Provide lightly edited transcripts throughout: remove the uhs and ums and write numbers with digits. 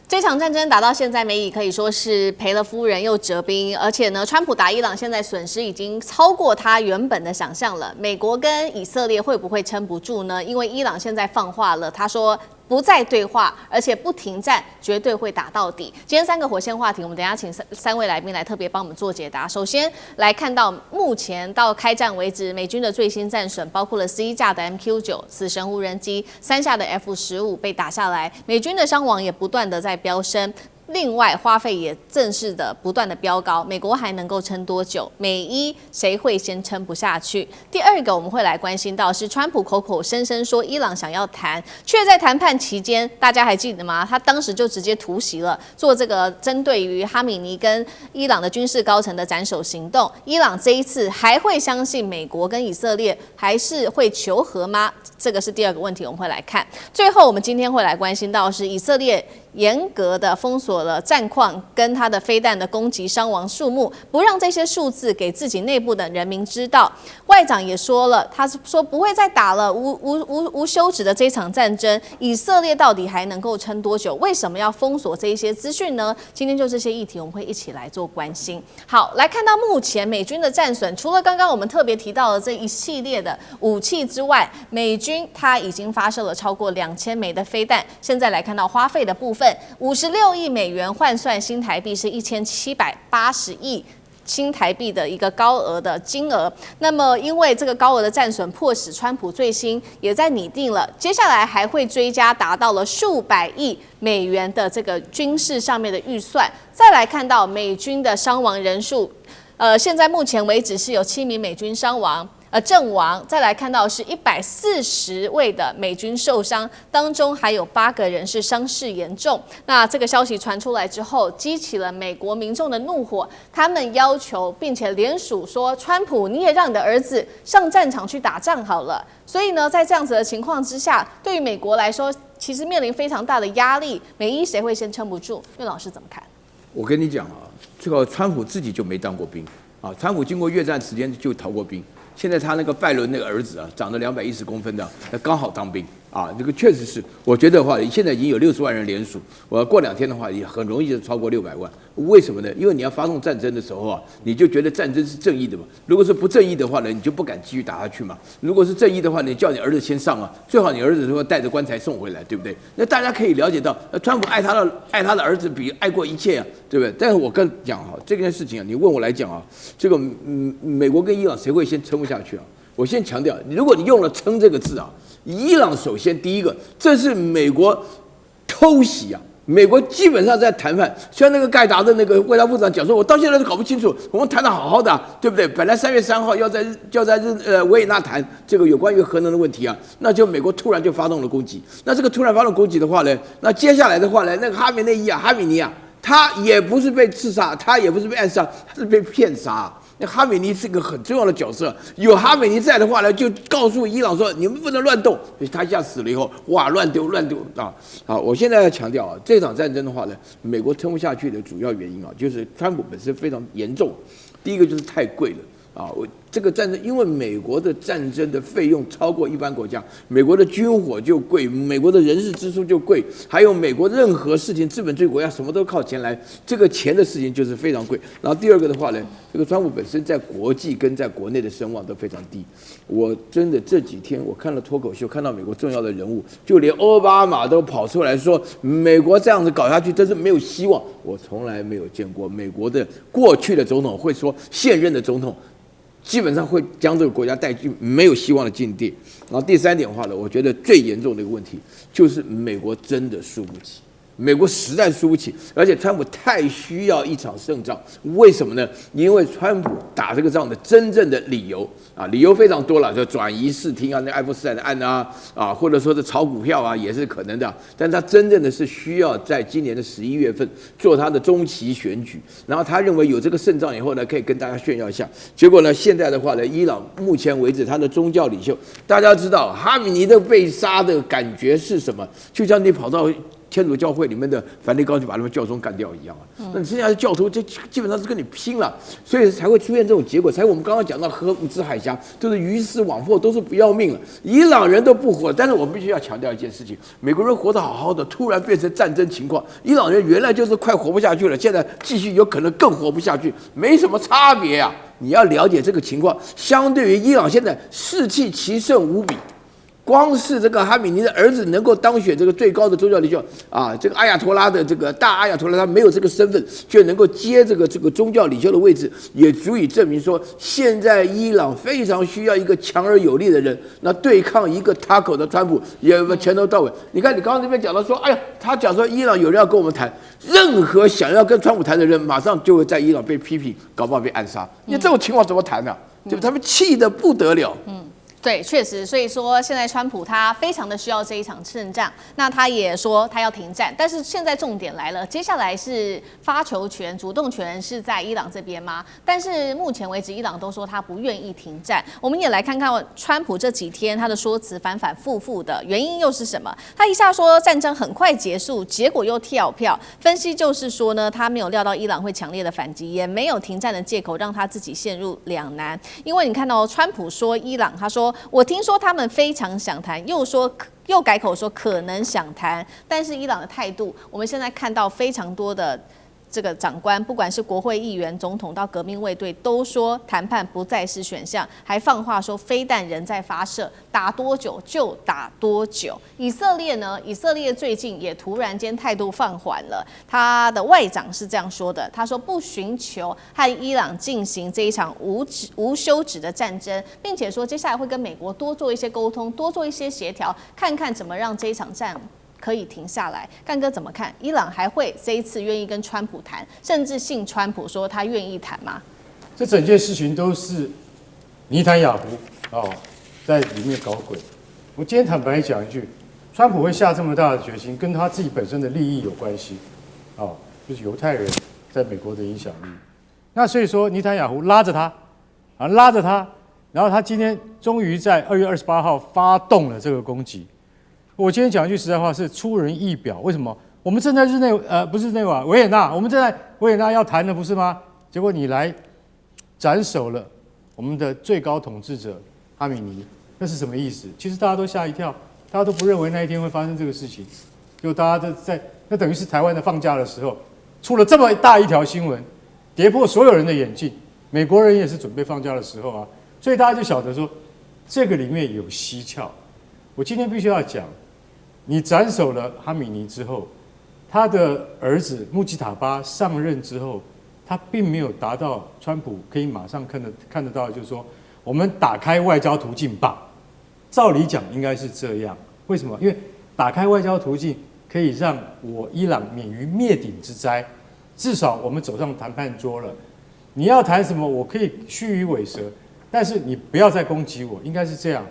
這場戰爭打到現在，美以可以說是賠了夫人又折兵，而且呢，川普打伊朗現在損失已經超過他原本的想象了。美國跟以色列會不會撐不住呢？因為伊朗現在放話了，他說不再對話，而且不停戰，絕對會打到底。今天3個火線話題，我們等一下請三位來賓來特別幫我們做解答。首先來看到目前到開戰為止，美軍的最新戰損包括了11架的 MQ9 死神無人機，3架的 F-15被打下來，美軍的傷亡也不斷的在飆升。另外，花費也正式的不斷的飆高，美國還能夠撐多久？美伊誰會先撐不下去？第二個我們會來關心到是川普口口聲聲說伊朗想要談，卻在談判期間，大家還記得嗎？他當時就直接突襲了，做這個針對於哈米尼跟伊朗的軍事高層的斬首行動。伊朗這一次還會相信美國跟以色列，還是會求和嗎？這個是第二個問題，我們會來看。最後，我們今天會來關心到是以色列嚴格的封鎖了戰況跟他的飛彈的攻擊傷亡數目，不讓這些數字給自己內部的人民知道。外長也說了，他說不會再打了無休止的這場戰爭。以色列到底還能夠撐多久？為什麼要封鎖這一些資訊呢？今天就這些議題，我們會一起來做關心。好，來看到目前美軍的戰損，除了刚剛我們特別提到的這一系列的武器之外，美軍它已經發射了超過2000枚的飛彈。現在來看到花費的部分，56億美元換算新台幣是1780億新台幣的一個高額的金額。那麼因為這個高額的戰損，迫使川普最新也在擬定了，接下來還會追加達到了數百億美元的這個軍事上面的預算。再來看到美軍的傷亡人數，現在目前為止是有7名美軍傷亡。陣亡，再來看到是140位的美軍受傷，當中還有8個人是傷勢嚴重。那這個消息傳出來之後，激起了美國民眾的怒火，他們要求並且聯署說，川普你也讓你的兒子上戰場去打仗好了。所以呢，在這樣子的情況之下，對於美國來說，其實面臨非常大的壓力。美伊誰會先撐不住？岳老師怎麼看？我跟你講啊，這個川普自己就沒當過兵啊，川普經過越戰時間就逃過兵。現在他那個拜倫那個兒子啊，長得210公分的，那剛好當兵啊，這個確實是，我覺得的話，現在已經有60萬人聯署，我要過2天的話，也很容易就超過600萬。為什麼呢？因為你要發動戰爭的時候啊，你就覺得戰爭是正義的嘛。如果是不正義的話呢，你就不敢繼續打下去嘛。如果是正義的話，你叫你兒子先上啊，最好你兒子說帶着棺材送回來，對不对？那大家可以了解到，川普愛他的兒子比愛過一切啊，對不對？但是我跟講哈，這件事情啊，你問我來講啊，這個美國跟伊朗誰會先撐不下去啊？我先強調，如果你用了"撐"這個字啊，伊朗首先第一個，這是美國偷襲啊。美國基本上在談判，像那個蓋達的那個外交部長講說，我到現在都搞不清楚，我們談得好好的，對不對？本來3月3號要在維也納談這個有關於核能的問題啊，那就美國突然就發動了攻擊。那這個突然發動攻擊的話呢，那接下來的話呢，那個哈米尼啊，他也不是被刺殺，他也不是被暗殺，他是被騙殺。那哈米尼是個很重要的角色，有哈米尼在的話呢，就告訴伊朗說你們不能亂動。所以他一下死了以後，哇，亂丟啊！好，我現在要強調啊，這場戰爭的話呢，美國撐不下去的主要原因啊，就是川普本身非常嚴重。第一個就是太貴了啊，這個戰爭，因為美國的戰爭的費用超過一般國家，美國的軍火就貴，美國的人事支出就貴，還有美國任何事情，資本主義國家什麼都靠錢來，這個錢的事情就是非常貴。然後第二個的話呢，這個川普本身在國際跟在國內的聲望都非常低。我真的這幾天我看了脫口秀，看到美國重要的人物，就連奧巴馬都跑出來說，美國這樣子搞下去真是沒有希望。我從來沒有見過美國的過去的總統會說現任的總統基本上會將這個國家帶進沒有希望的境地。然後第3點的話呢，我覺得最嚴重的一個問題就是美國真的輸不起，美國實在輸不起，而且川普太需要一場勝仗。為什麼呢？因為川普打這個仗的真正的理由啊，理由非常多了，就轉移視聽啊，那愛潑斯坦的案啊，或者說是炒股票啊，也是可能的。但他真正的是需要在今年的11月份做他的中期選舉，然後他認為有這個勝仗以後呢，可以跟大家炫耀一下。結果呢，現在的話呢，伊朗目前為止他的宗教領袖，大家知道哈米尼的被殺的感覺是什麼？就像你跑到天主教會裡面的梵蒂岡就把他們教宗幹掉一樣啊。那你剩下的教徒就基本上是跟你拼了，所以才會出現這種結果。才我們剛剛講到荷姆茲海峽，都是魚死網破，都是不要命了。伊朗人都不活，但是我們必須要強調一件事情：美國人活得好好的，突然變成戰爭情況，伊朗人原來就是快活不下去了，現在繼續有可能更活不下去，沒什麼差別啊。你要了解這個情況，相對於伊朗現在士氣奇盛無比。光是這個哈米尼的兒子能夠當選這個最高的宗教領袖啊，這個阿亞托拉的這個大阿亞托拉，他沒有這個身份，卻能夠接這個宗教領袖的位置，也足以證明說，現在伊朗非常需要一個強而有力的人，那對抗一個塔口的川普，也從頭到尾。你看，你剛剛這邊講到說，哎呀，他講說伊朗有人要跟我們談，任何想要跟川普談的人，馬上就會在伊朗被批評，搞不好被暗殺。你這種情況怎麼談呢？對不對？他們氣得不得了。對，確實，所以說現在川普他非常的需要這一場勝仗，那他也說他要停戰，但是現在重點來了，接下來是發球權、主動權是在伊朗這邊嗎？但是目前為止，伊朗都說他不願意停戰。我們也來看看川普這幾天他的說辭反反复复的原因又是什麼？他一下說戰爭很快結束，結果又跳票，分析就是說呢，他沒有料到伊朗會強烈的反擊，也沒有停戰的借口，讓他自己陷入兩難。因為你看到川普說伊朗，他說我聽說他們非常想談，又改口說可能想談，但是伊朗的態度，我们現在看到非常多的這個長官，不管是國會議員、總統到革命衛隊，都說談判不再是選項，還放話說飛彈仍在發射，打多久就打多久。以色列呢？以色列最近也突然間態度放緩了，他的外長是這樣說的，他說不尋求和伊朗進行這一場無休止的戰爭，並且說接下來會跟美國多做一些溝通，多做一些協調，看看怎麼讓這一場戰可以停下來。幹哥怎麼看？伊朗還會這一次願意跟川普談，甚至信川普說他願意談嗎？這整件事情都是尼坦雅胡在裡面搞鬼。我今天坦白講一句，川普會下這麼大的決心，跟他自己本身的利益有關係，就是猶太人在美國的影響力。那所以說，尼坦雅胡拉着他，然後他今天終於在2月28號發動了這個攻擊。我今天講一句實在話，是出人意表。為什麼？我們正在不是內瓦維也納，我們正在維也納要談的不是嗎？結果你來斬首了我們的最高統治者哈米尼，那是什麼意思？其實大家都嚇一跳，大家都不認為那一天會發生這個事情，就大家都在那等於是台灣的放假的時候，出了這麼大一條新聞，跌破所有人的眼鏡。美國人也是準備放假的時候啊，所以大家就曉得說這個裡面有蹊蹺。我今天必須要講。你斬首了哈米尼之後，他的兒子穆吉塔巴上任之後，他並沒有達到川普可以馬上看得到，就是說我們打開外交途徑吧。照理講應該是這樣，為什麼？因為打開外交途徑可以讓我伊朗免於滅頂之災，至少我們走上談判桌了。你要談什麼，我可以虛與委蛇，但是你不要再攻擊我，應該是這樣。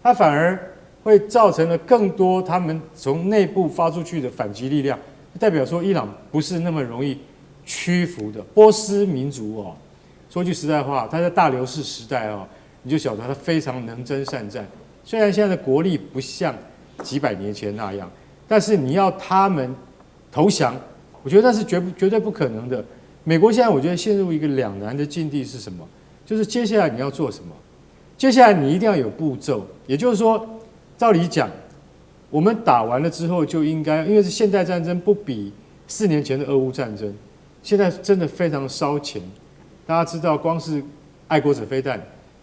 他反而會造成了更多他們從內部發出去的反擊力量，代表說伊朗不是那麼容易屈服的。波斯民族說句實在話，他在大流士時代你就曉得他非常能征善戰。雖然現在的國力不像幾百年前那樣，但是你要他們投降，我覺得那是絕對不可能的。美國現在我覺得陷入一個兩難的境地是什麼？就是接下來你要做什麼？接下來你一定要有步驟，也就是說。照理講，我們打完了之後就應該，因為是現代戰爭，不比4年前的俄烏戰爭，現在真的非常燒錢。大家知道，光是愛國者飛彈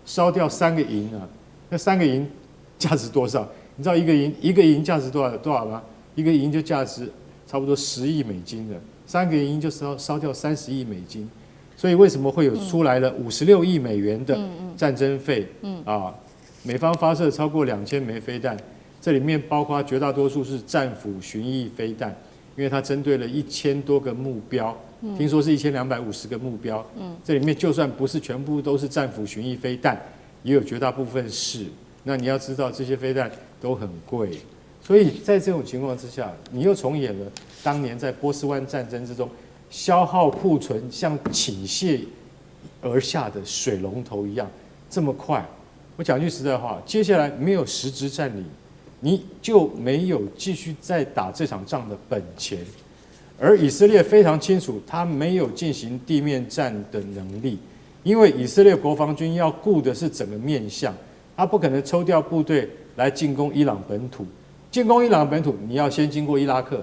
燒掉3個營啊，那3個營價值多少？你知道一個營價值多少嗎？一個營就價值差不多10億美金的，3個營就燒掉30億美金。所以為什麼會有出來了56億美元的戰爭費？美方發射超過2000枚飛彈，這裡面包括絕大多數是戰斧巡弋飛彈，因為它針對了1000多個目標，聽說是1250個目標。這裡面就算不是全部都是戰斧巡弋飛彈，也有絕大部分是。那你要知道，這些飛彈都很貴，所以在這種情況之下，你又重演了當年在波斯灣戰爭之中消耗庫存像傾瀉而下的水龍頭一樣這麼快。我講句實在話，接下來沒有實質佔領，你就沒有繼續再打這場仗的本錢。而以色列非常清楚，他沒有進行地面戰的能力，因為以色列國防軍要顧的是整個面向，他不可能抽調部隊來進攻伊朗本土。進攻伊朗本土，你要先經過伊拉克，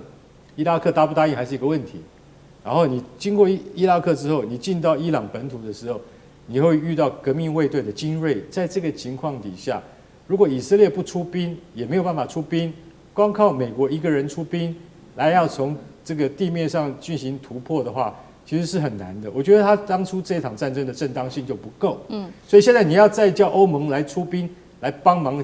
伊拉克答不答應還是一個問題。然後你經過伊拉克之後，你進到伊朗本土的時候，你會遇到革命衛隊的精銳。在這個情況底下，如果以色列不出兵，也沒有辦法出兵，光靠美國一個人出兵來要從這個地面上進行突破的話，其實是很難的。我覺得他當初這場戰爭的正當性就不夠，所以現在你要再叫歐盟來出兵來幫忙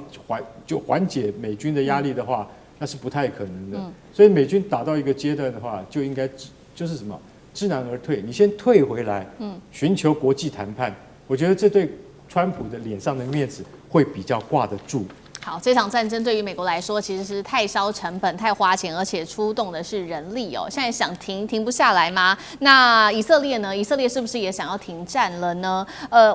緩解美軍的壓力的話，那是不太可能的。所以美軍打到一個階段的話，就應該就是什麼知難而退，你先退回來，尋求國際談判。我覺得這對川普的臉上的面子會比較掛得住。好，這場戰爭對於美國來說其實是太燒成本、太花錢，而且出動的是人力哦。現在想停不下來嗎？那以色列呢？以色列是不是也想要停戰了呢？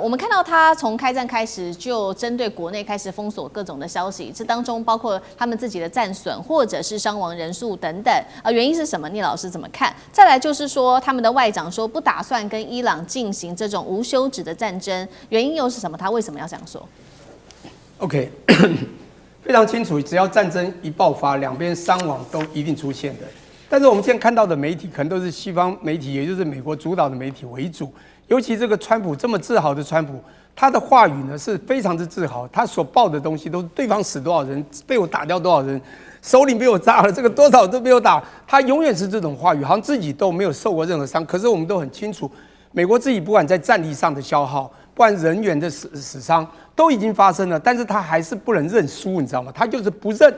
我們看到他從開戰開始就針對國內開始封鎖各種的消息，這當中包括他們自己的戰損或者是傷亡人數等等。原因是什麼？聶老師怎麼看？再來就是說，他們的外長說不打算跟伊朗進行這種無休止的戰爭，原因又是什麼？他為什麼要這樣說 ？OK 。非常清楚，只要戰爭一爆發，兩邊傷亡都一定出現的。但是我們現在看到的媒體，可能都是西方媒體，也就是美國主導的媒體為主。尤其這個川普這麼自豪的川普，他的話語呢是非常之自豪，他所報的東西都是對方死多少人，被我打掉多少人，首領被我炸了，這個多少都被我打，他永遠是這種話語，好像自己都沒有受過任何傷。可是我們都很清楚，美國自己不管在戰力上的消耗，不管人員的死傷都已經發生了，但是他還是不能認輸，你知道嗎？他就是不認。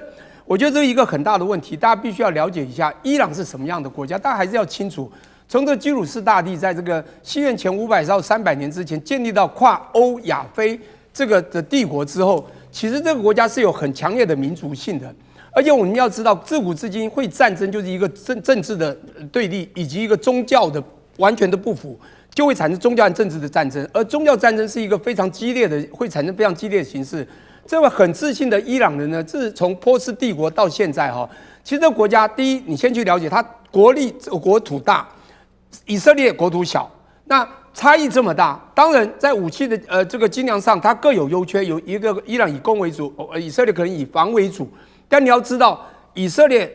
我覺得這是一個很大的問題，大家必須要了解一下伊朗是什麼樣的國家，大家還是要清楚。從這個居魯士大帝在這個西元前500到300年之前建立到跨歐亞非這個的帝國之後，其實這個國家是有很強烈的民族性的，而且我們要知道，自古至今會戰爭就是一個政治的对立，以及一個宗教的完全的不符，就會產生宗教和政治的戰爭，而宗教戰爭是一個非常激烈的，會產生非常激烈的形式。這位很自信的伊朗人呢，自從波斯帝國到現在哈，其實這個國家第一，你先去了解它國土大，以色列國土小，那差異這麼大，當然在武器的這個精良上，它各有優缺。有一個伊朗以攻為主，以色列可能以防為主，但你要知道，以色列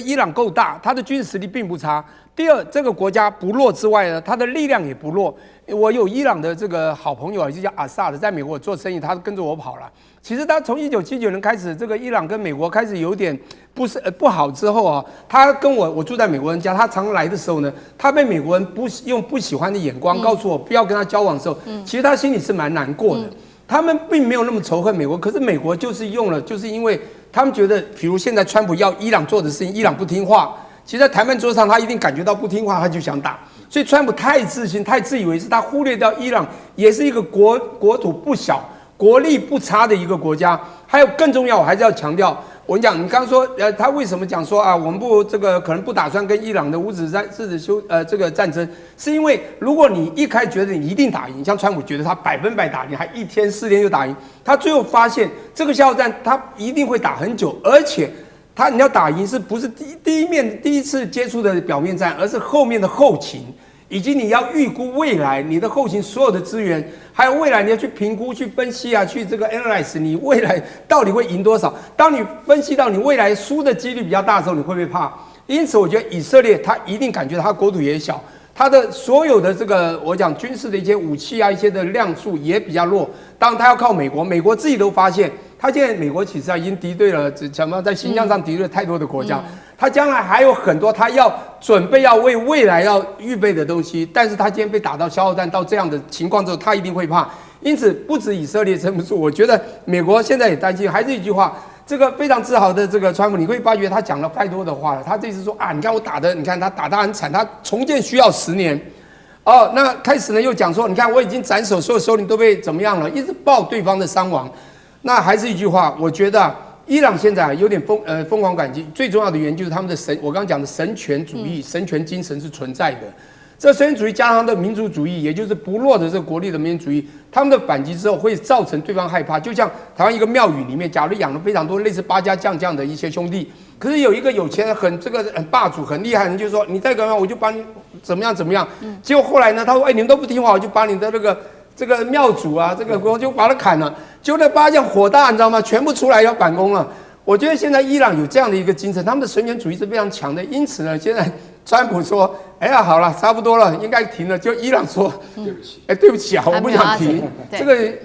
伊朗夠大，它的軍事實力並不差。第二，這個國家不弱之外呢，它的力量也不弱。我有伊朗的這個好朋友，就叫阿薩的，在美國做生意，他跟着我跑了。其實他從1979年開始，這個伊朗跟美國開始有點不好之後啊，他跟我住在美國人家，他常來的時候呢，他被美國人用不喜歡的眼光告訴我不要跟他交往的時候，其實他心裡是蠻難過的。他們並沒有那麼仇恨美國，可是美國就是因為他們覺得，比如現在川普要伊朗做的事情，伊朗不聽話。其實，在談判桌上，他一定感覺到不聽話，他就想打。所以，川普太自信、太自以為是，他忽略掉伊朗也是一個國土不小、國力不差的一個國家。還有更重要，我還是要強調，我跟你講，你剛剛說，他為什麼講說啊，我們可能不打算跟伊朗的無止休這個戰爭，是因為如果你一開始覺得你一定打贏，像川普覺得他100%打贏，還1天4天就打贏，他最後發現這個消耗戰他一定會打很久，而且。你要打贏是不是第一次接觸的表面戰，而是後面的後勤，以及你要預估未來你的後勤所有的資源，還有未來你要去評估、去分析啊，去這個 analyze 你未來到底會贏多少。當你分析到你未來輸的幾率比較大的時候，你會不會怕？因此，我覺得以色列他一定感覺他國土也小，他的所有的這個我講軍事的一些武器啊，一些的量數也比較弱。當然，他要靠美國，美國自己都發現。他現在美國其實已經敵對了，在形象上敵對了太多的國家。他將來還有很多他要準備要為未來要預備的東西，但是他今天被打到消耗戰到這樣的情況之後，他一定會怕。因此，不止以色列撐不住，我覺得美國現在也擔心。還是一句話，這個非常自豪的這個川普，你會發覺他講了太多的話了。他這次說啊，你看我打的，你看他打得很慘，他重建需要10年。哦，那開始呢又講說，你看我已經斬首，所有首領都被怎麼樣了，一直報對方的傷亡。那還是一句話，我覺得伊朗現在有點瘋狂感激，最重要的原因就是他們的我剛剛講的神權主義、神權精神是存在的。這神權主義加上他的民族主義，也就是不落的這個國力的民族主義，他們的反擊之後會造成對方害怕。就像台灣一個廟宇裡面，假如養了非常多類似八家將這樣的一些兄弟，可是有一個有錢人很霸主很厲害的人，就說你再幹嘛我就把你怎麼樣。結果後來呢，他說你們都不聽話，我就把你的這個廟主啊，我就把他砍了。結果那八將火大，你知道嗎？全部出來要反攻了。我覺得現在伊朗有這樣的一個精神，他們的神權主義是非常強的。因此呢，現在川普說：“哎呀，好了，差不多了，應該停了。”就伊朗說：“对不起，对不起啊，我不想停。”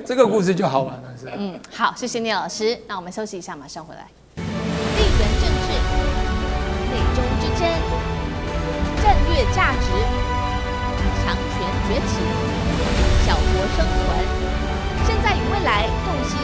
這個故事就好玩了，是吧？好，謝謝聶老師。那我們休息一下，馬上回来。地緣政治、內中之爭、戰略價值、強權崛起、小國生存，現在與未來洞悉